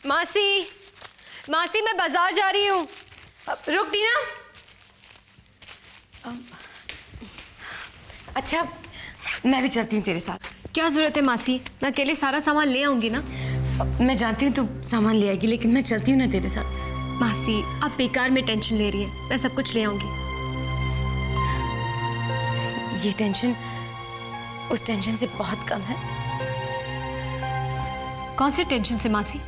मासी, मासी मैं बाजार जा रही हूँ। रुक टीना। अच्छा मैं भी चलती हूँ तेरे साथ। क्या जरूरत है मासी, मैं अकेले सारा सामान ले आऊंगी ना। मैं जानती हूँ तू सामान ले आएगी, लेकिन मैं चलती हूँ ना तेरे साथ। मासी आप बेकार में टेंशन ले रही है, मैं सब कुछ ले आऊंगी। ये टेंशन उस टेंशन से बहुत कम है। कौन से टेंशन से मासी?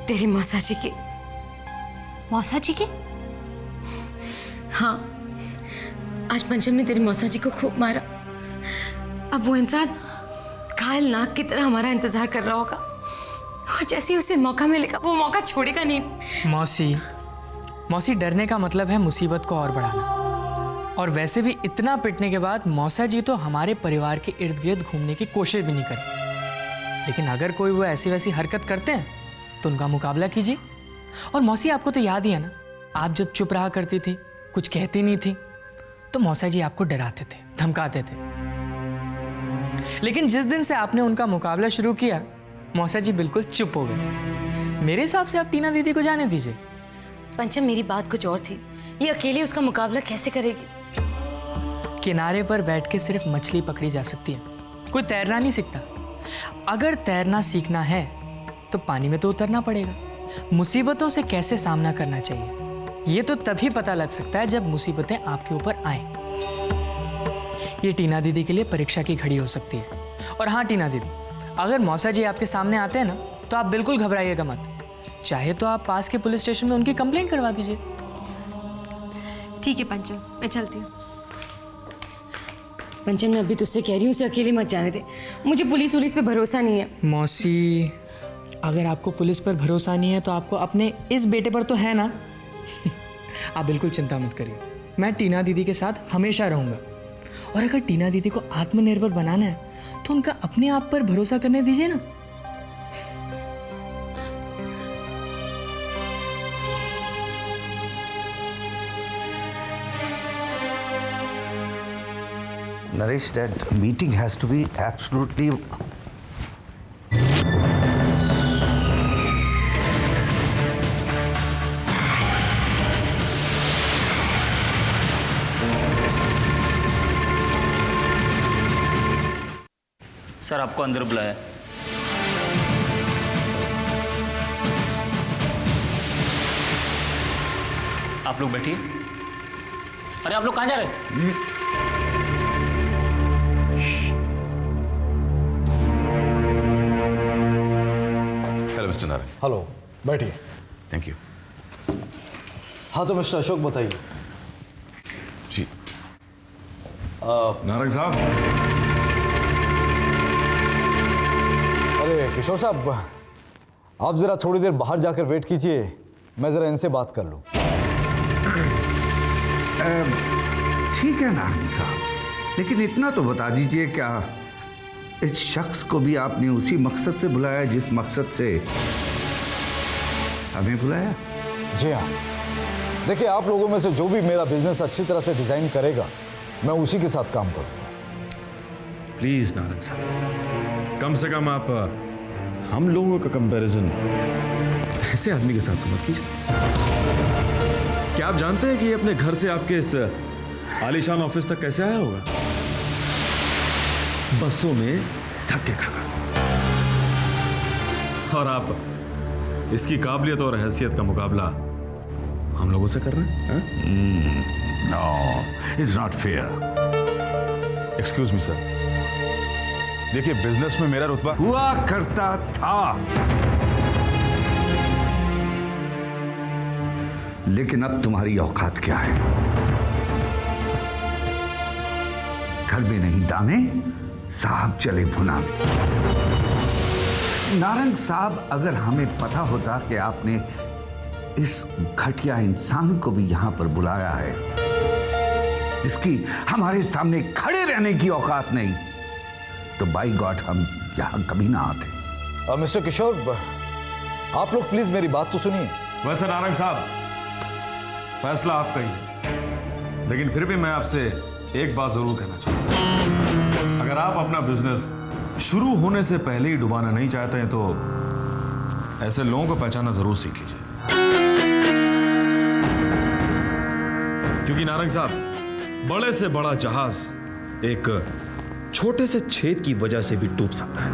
तेरी मौसा जी की। मौसा जी की? हाँ, आज पंचम ने तेरी मौसा जी को खूब मारा। अब वो इंसान घायल नाक की तरह हमारा इंतजार कर रहा होगा, और जैसे ही उसे मौका मिलेगा वो मौका छोड़ेगा नहीं। मौसी डरने का मतलब है मुसीबत को और बढ़ाना। और वैसे भी इतना पिटने के बाद मौसा जी तो हमारे परिवार के इर्द गिर्द घूमने की कोशिश भी नहीं करें। लेकिन अगर कोई वो ऐसी वैसी हरकत करते हैं तो उनका मुकाबला कीजिए। और मौसी आपको तो याद ही है ना, आप जब चुप रहा करती थी, कुछ कहती नहीं थी, तो मौसा जी आपको डराते थे, धमकाते थे। लेकिन जिस दिन से आपने उनका मुकाबला शुरू किया, मौसा जी बिल्कुल चुप हो गए। मेरे हिसाब से आप टीना दीदी को जाने दीजिए। पंचम मेरी बात कुछ और थी, ये अकेले उसका मुकाबला कैसे करेगी? किनारे पर बैठ के सिर्फ मछली पकड़ी जा सकती है, कोई तैरना नहीं सीखता। अगर तैरना सीखना है तो पानी में तो उतरना पड़ेगा। मुसीबतों से कैसे सामना करना चाहिए ये तो तभी पता लग सकता है जब मुसीबतें आपके ऊपर आए। ये टीना दीदी के लिए परीक्षा की घड़ी हो सकती है। और हाँ टीना दीदी, अगर मौसा जी आपके सामने आते हैं ना तो आप बिल्कुल घबराइएगा मत। चाहे तो आप पास के पुलिस स्टेशन में उनकी कंप्लेंट करवा दीजिए। ठीक है पंचम, मैं चलती हूँ। पंचम मैं अभी तुझसे कह रही हूँ उसे अकेले मत जाने दे। मुझे पुलिस पे भरोसा नहीं है। मौसी, अगर आपको पुलिस पर भरोसा नहीं है तो आपको अपने इस बेटे पर तो है ना। आप बिल्कुल चिंता मत करिए, मैं टीना दीदी के साथ हमेशा रहूंगा। और अगर टीना दीदी को आत्मनिर्भर बनाना है तो उनका अपने आप पर भरोसा करने दीजिए ना। Naresh, that meeting has to be absolutely... sir आपको अंदर बुलाया। आप लोग बैठिए। अरे आप लोग कहाँ जा रहे हैं? Hello mister Narayan. हेलो, बैठिए। Thank you. हाँ तो मिस्टर अशोक बताइए। जी नारायण साहब। अरे किशोर साहब, आप जरा थोड़ी देर बाहर जाकर वेट कीजिए, मैं जरा इनसे बात कर लूं। ठीक है नारायण साहब, लेकिन इतना तो बता दीजिए, क्या इस शख्स को भी आपने उसी मकसद से बुलाया जिस मकसद से हमें बुलाया? जी हाँ, देखिए आप लोगों में से जो भी मेरा बिजनेस अच्छी तरह से डिजाइन करेगा, मैं उसी के साथ काम करूँगा। प्लीज नारायण साहब, कम से कम आप हम लोगों का कंपैरिजन ऐसे आदमी के साथ तो मत कीजिए। क्या आप जानते हैं कि ये अपने घर से आपके इस आलीशान ऑफिस तक कैसे आया होगा? बसों में धक्के खाकर। और आप इसकी काबिलियत और हैसियत का मुकाबला हम लोगों से कर रहे हैं? No, it's not fair. Excuse me sir, देखिए बिजनेस में मेरा रुतबा हुआ करता था, लेकिन अब तुम्हारी औकात क्या है? घर में नहीं दाने, साहब चले भुना में। नारंग साहब, अगर हमें पता होता कि आपने इस घटिया इंसान को भी यहां पर बुलाया है जिसकी हमारे सामने खड़े रहने की औकात नहीं, तो बाय गॉड हम यहां कभी ना आते। मिस्टर किशोर, आप लोग प्लीज मेरी बात तो सुनिए। वैसे नारंग साहब, फैसला आपका ही है, लेकिन फिर भी मैं आपसे एक बात जरूर कहना चाहूंगा। अगर आप अपना बिजनेस शुरू होने से पहले ही डुबाना नहीं चाहते हैं तो ऐसे लोगों को पहचानना जरूर सीख लीजिए, क्योंकि नारंग साहब, बड़े से बड़ा जहाज एक छोटे से छेद की वजह से भी डूब सकता है।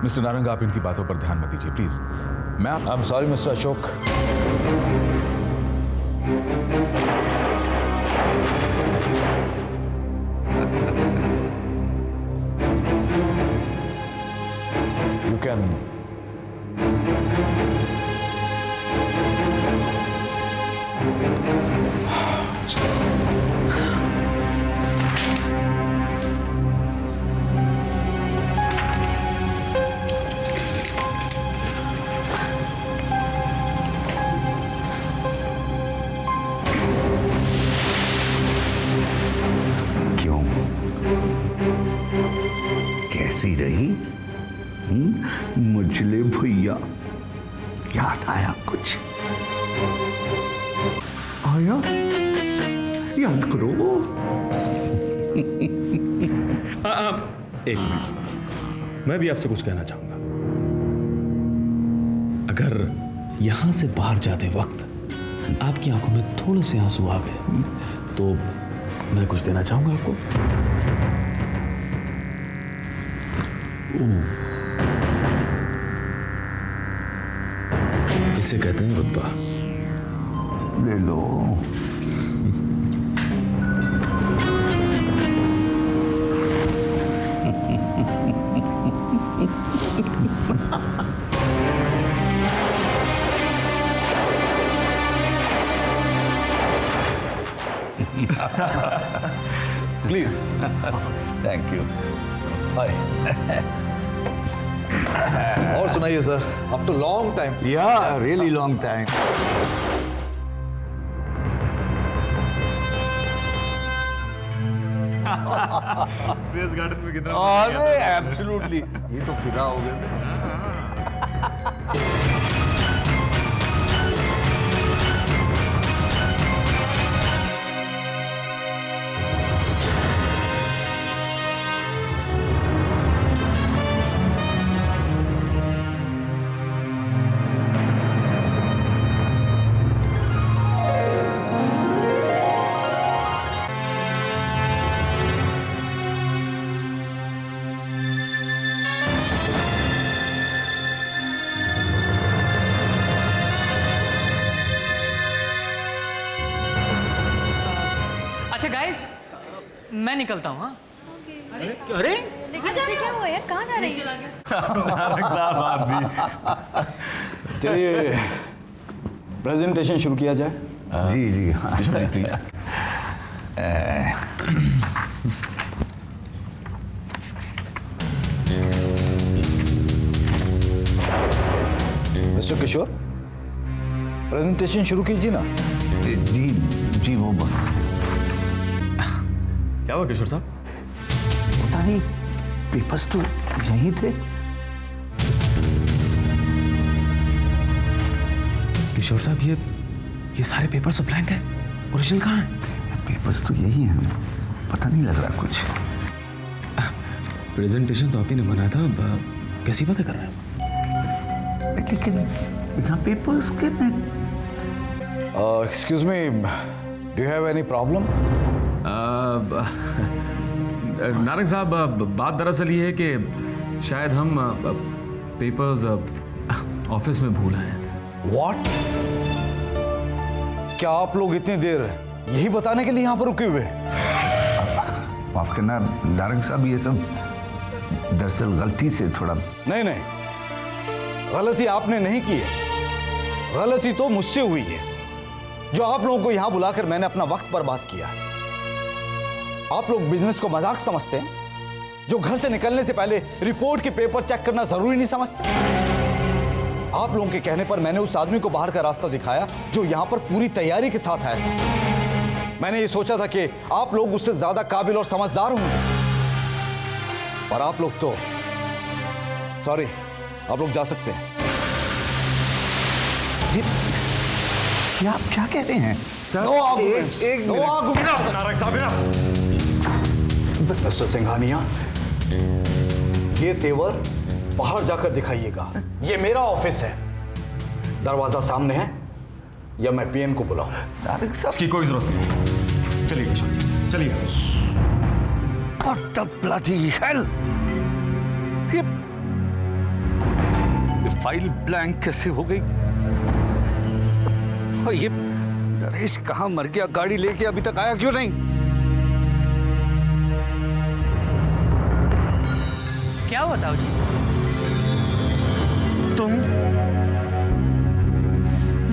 मिस्टर नारंग, आप इनकी बातों पर ध्यान मत दीजिए please. I am sorry mister Ashok. You can क्यों? कैसी रही? मछली भैया, याद आया कुछ? आया? याद करो। एक मिनट, मैं भी आपसे कुछ कहना चाहूंगा। अगर यहां से बाहर जाते वक्त आपकी आंखों में थोड़े से आंसू आ गए तो मैं कुछ देना चाहूंगा आपको। इसे कहते हैं रुतबा। ले लो। प्लीज। Thank you. हाय। और सुनाइए sir, after long time. Yeah really long time. Space garden में कितना अरे एब्सोल्युटली, ये तो फिदा हो गए। अच्छा गाइस, मैं निकलता हूँ। हाँ, अरे लेकिन इसे क्या हुआ यार, कहाँ जा रही है? साहब आप भी। चलिए प्रेजेंटेशन शुरू किया जाए। जी जी हाँ प्लीज। मिस्टर किशोर, प्रेजेंटेशन शुरू कीजिए ना। जी जी वो क्या हुआ किशोर साहब? पता नहीं, पेपर्स तो यहीं थे। किशोर साहब, ये सारे पेपर्स तो ब्लैंक है, ओरिजिनल कहाँ है? पेपर्स तो यही हैं, पता नहीं लग रहा कुछ। प्रेजेंटेशन तो आप ही ने बनाया था, अब कैसी बातें कर रहे हैं? लेकिन बिना पेपर्स के मैं excuse me, do you have any problem? Narang साहब, बात दरअसल ये है कि शायद हम पेपर्स ऑफिस में भूल आए हैं। व्हाट? क्या आप लोग इतनी देर यही बताने के लिए यहाँ पर रुके हुए? माफ करना नारंग साहब, ये सब दरअसल गलती से थोड़ा। नहीं नहीं, गलती आपने नहीं की है, गलती तो मुझसे हुई है जो आप लोगों को यहां बुलाकर मैंने अपना वक्त बर्बाद किया है। आप लोग बिजनेस को मजाक समझते हैं, जो घर से निकलने से पहले रिपोर्ट के पेपर चेक करना जरूरी नहीं समझते। आप लोगों के कहने पर मैंने उस आदमी को बाहर का रास्ता दिखाया जो यहां पर पूरी तैयारी के साथ आया था। मैंने ये सोचा था कि आप लोग उससे ज्यादा काबिल और समझदार होंगे, और आप लोग तो सॉरी, आप लोग जा सकते हैं। क्या कह रहे हैं? No arguments, no arguments. Narang साहब, मिस्टर सिंघानिया, ये तेवर बाहर जाकर दिखाइएगा। ये मेरा ऑफिस है, दरवाजा सामने है, या मैं पीएन को बुलाऊं? तारिक साहब, इसकी कोई जरूरत नहीं। चलिए किशोर जी, चलिए। what the bloody hell? ये फाइल ब्लैंक कैसे हो गई? और ये नरेश कहाँ मर गया? गाड़ी लेके अभी तक आया क्यों नहीं? क्या हुआ ताऊ जी? तुम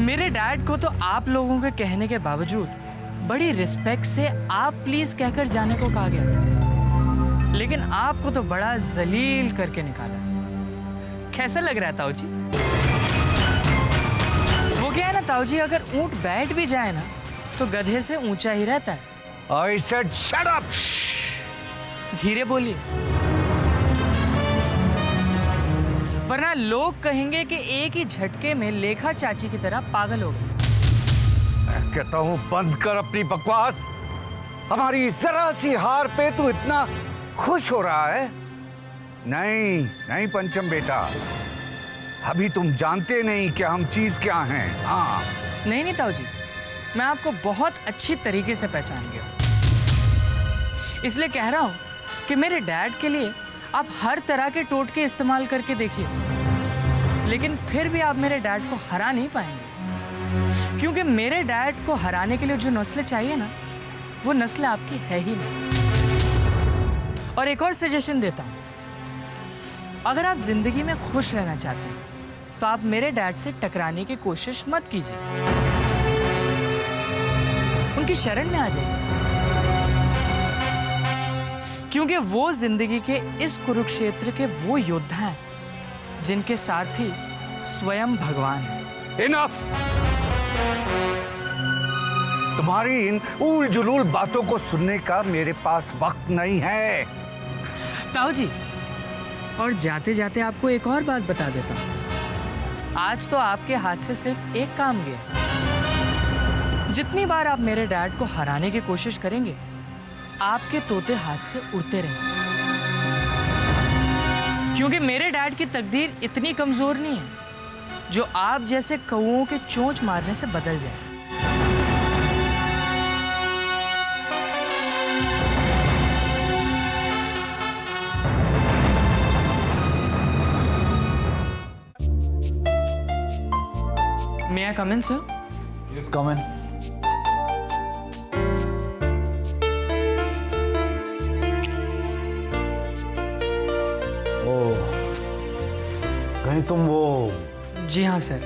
मेरे डैड को तो आप लोगों के कहने के बावजूद बड़ी रिस्पेक्ट से आप प्लीज कहकर जाने को कहा गया था, लेकिन आपको तो बड़ा जलील करके निकाला। कैसा लग रहा है ताऊ जी? वो क्या है ना ताऊ जी, अगर ऊंट बैठ भी जाए ना तो गधे से ऊंचा ही रहता है। I said shut up! धीरे बोलिए, वरना लोग कहेंगे कि एक ही झटके में लेखा चाची की तरह पागल हो गए। मैं कहता हूं बंद कर अपनी बकवास। हमारी जरा सी हार पे तू इतना खुश हो रहा है? नहीं नहीं पंचम बेटा, अभी तुम जानते नहीं कि हम चीज क्या हैं। हाँ, नहीं नहीं ताऊ जी, मैं आपको बहुत अच्छी तरीके से पहचान गया, इसलिए कह रहा हूं कि मेरे डैड के लिए आप हर तरह के टोटके इस्तेमाल करके देखिए, लेकिन फिर भी आप मेरे डैड को हरा नहीं पाएंगे, क्योंकि मेरे डैड को हराने के लिए जो नस्लें चाहिए ना, वो नस्लें आपकी है ही नहीं। और एक और सजेशन देता हूं, अगर आप जिंदगी में खुश रहना चाहते हैं तो आप मेरे डैड से टकराने की कोशिश मत कीजिए, उनकी शरण में आ जाइए, क्योंकि वो जिंदगी के इस कुरुक्षेत्र के वो योद्धा हैं जिनके सारथी स्वयं भगवान हैं। इनफ! तुम्हारी इन उल जुलूल बातों को सुनने का मेरे पास वक्त नहीं है। ताऊ जी, और जाते जाते आपको एक और बात बता देता हूं, आज तो आपके हाथ से सिर्फ एक काम गया। जितनी बार आप मेरे डैड को हराने की कोशिश करेंगे, आपके तोते हाथ से उड़ते रहेंगे, क्योंकि मेरे डैड की तकदीर इतनी कमजोर नहीं है जो आप जैसे कौओं के चोंच मारने से बदल जाए। May I come in, sir? Yes, come in. कहीं तुम वो? जी हाँ सर,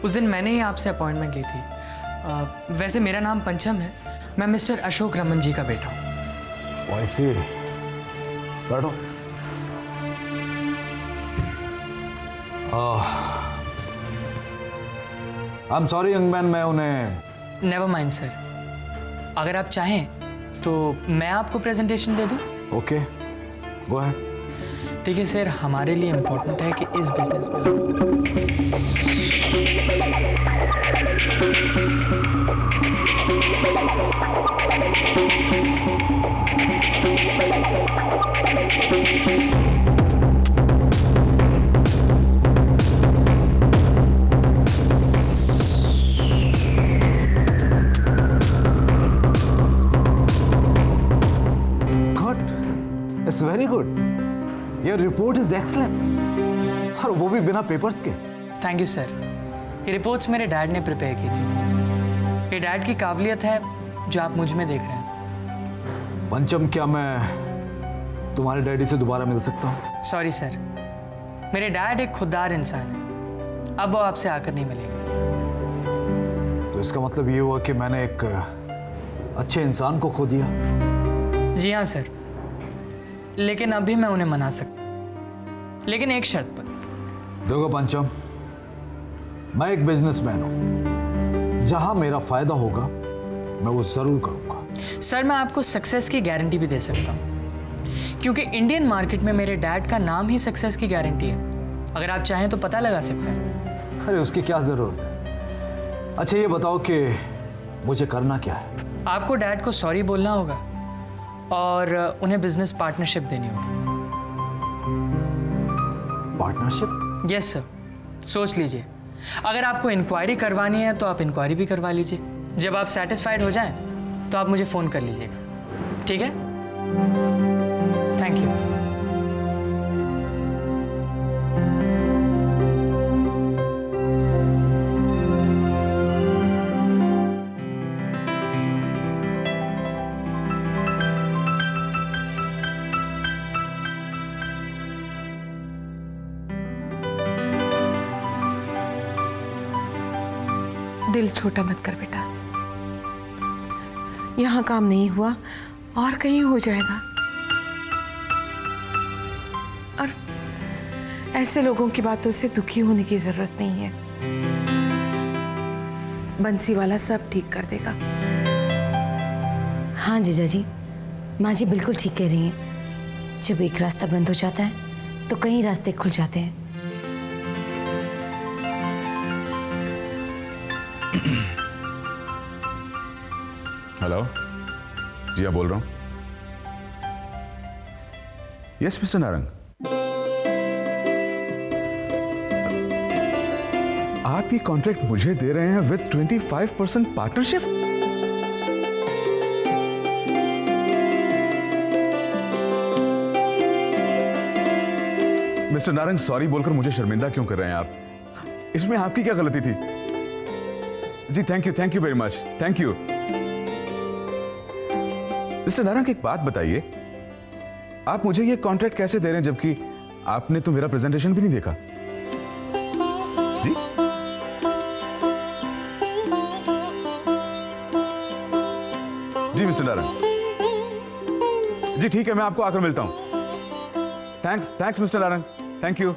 उस दिन मैंने ही आपसे अपॉइंटमेंट ली थी। वैसे मेरा नाम पंचम है, मैं मिस्टर अशोक रमन जी का बेटा हूँ। वैसे बैठो। I am sorry young man, मैं उन्हें। नेवर माइंड सर, अगर आप चाहें तो मैं आपको प्रेजेंटेशन दे दूँ। Okay, go ahead. देखिए सर, हमारे लिए इम्पोर्टेंट है कि इस बिजनेस में good, it's very good. Your report is excellent, और वो भी बिना पेपर्स के। Thank you sir. ये रिपोर्ट्स मेरे डैड ने प्रिपेयर की थी। ये डैड की काबिलियत है जो आप मुझ में देख रहे हैं। पंचम, क्या मैं तुम्हारे डैडी से दोबारा मिल सकता हूँ? सॉरी सर, मेरे डैड एक खुददार इंसान है, अब वो आपसे आकर नहीं मिलेंगे। तो इसका मतलब ये हुआ कि मैंने एक अच्छे इंसान को खो दिया। जी हाँ सर, लेकिन अभी मैं उन्हें मना सकता, लेकिन एक शर्त पर। देखो पंचम, मैं एक बिजनेसमैन हूं, जहां मेरा फायदा होगा मैं वो जरूर करूंगा। सर, मैं आपको सक्सेस की गारंटी भी दे सकता हूं, क्योंकि इंडियन मार्केट में मेरे डैड का नाम ही सक्सेस की गारंटी है। अगर आप चाहें तो पता लगा सकते हैं। अरे उसकी क्या जरूरत है। अच्छा ये बताओ कि मुझे करना क्या है? आपको डैड को सॉरी बोलना होगा और उन्हें बिजनेस पार्टनरशिप देनी होगी। पार्टनरशिप? यस सर, सोच लीजिए। अगर आपको इंक्वायरी करवानी है तो आप इंक्वायरी भी करवा लीजिए। जब आप सेटिस्फाइड हो जाएं तो आप मुझे फ़ोन कर लीजिएगा, ठीक है? Thank you. दिल छोटा मत कर बेटा, यहाँ काम नहीं हुआ और कहीं हो जाएगा। और ऐसे लोगों की बातों से दुखी होने की जरूरत नहीं है। बंसी वाला सब ठीक कर देगा। हाँ जीजा जी, माँ जी बिल्कुल ठीक कह रही हैं। जब एक रास्ता बंद हो जाता है तो कई रास्ते खुल जाते हैं। हेलो जी, हाँ बोल रहा हूँ। यस मिस्टर नारंग, आप ये कॉन्ट्रैक्ट मुझे दे रहे हैं with 25% partnership? Mister Narang, sorry बोलकर मुझे शर्मिंदा क्यों कर रहे हैं आप? इसमें आपकी क्या गलती थी? जी thank you very much, thank you. Mister Narang, एक बात बताइए, आप मुझे ये कॉन्ट्रैक्ट कैसे दे रहे हैं जबकि आपने तो मेरा प्रेजेंटेशन भी नहीं देखा? जी जी मिस्टर नारंग, जी ठीक है, मैं आपको आकर मिलता हूं। Thanks mister Narang, thank you.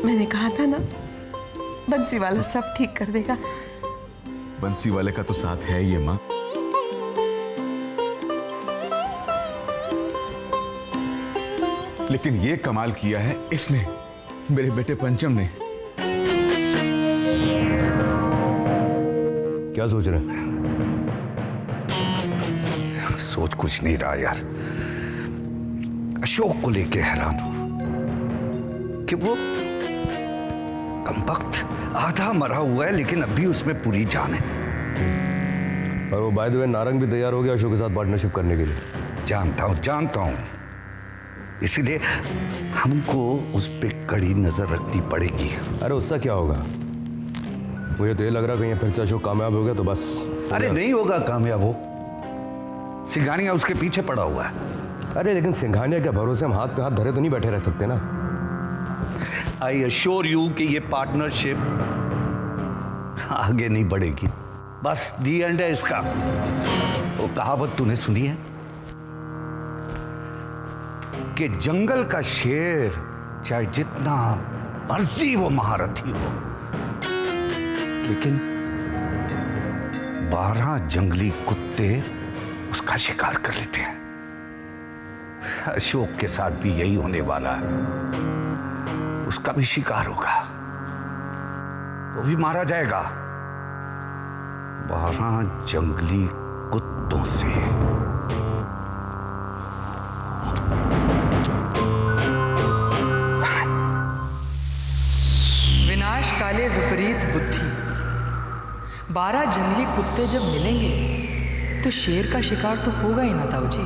मैंने कहा था ना, बंसी वाला सब ठीक कर देगा। बंसी वाले का तो साथ है ही है मां। लेकिन ये कमाल किया है इसने, मेरे बेटे पंचम ने। क्या सोच रहे हैं? सोच कुछ नहीं रहा यार। अशोक को लेके हैरान हूं कि वो कमबख्त आधा मरा हुआ है लेकिन अभी उसमें पूरी जान है। और वो बाय द वे नारंग भी तैयार हो गया अशोक के साथ पार्टनरशिप करने के लिए। जानता हूं, इसीलिए हमको उस पे कड़ी नजर रखनी पड़ेगी। अरे उससे क्या होगा? मुझे तो ये लग रहा कहीं फिर से अशोक कामयाब हो गया तो बस। अरे नहीं होगा कामयाब, वो सिंघानिया उसके पीछे पड़ा हुआ है। अरे लेकिन सिंघानिया के भरोसे हम हाथ पे हाथ धरे तो नहीं बैठे रह सकते ना। आई अश्योर यू कि ये पार्टनरशिप आगे नहीं बढ़ेगी। बस दी एंड है इसका। वो कहावत तूने सुनी है कि जंगल का शेर चाहे जितना मर्जी वो महारथी हो, लेकिन 12 जंगली कुत्ते उसका शिकार कर लेते हैं। अशोक के साथ भी यही होने वाला है। उसका भी शिकार होगा, वो भी मारा जाएगा 12 जंगली कुत्तों से। विनाश काले विपरीत बुद्धि। 12 जंगली कुत्ते जब मिलेंगे तो शेर का शिकार तो होगा ही ना ताऊ जी,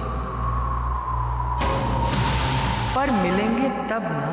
पर मिलेंगे तब ना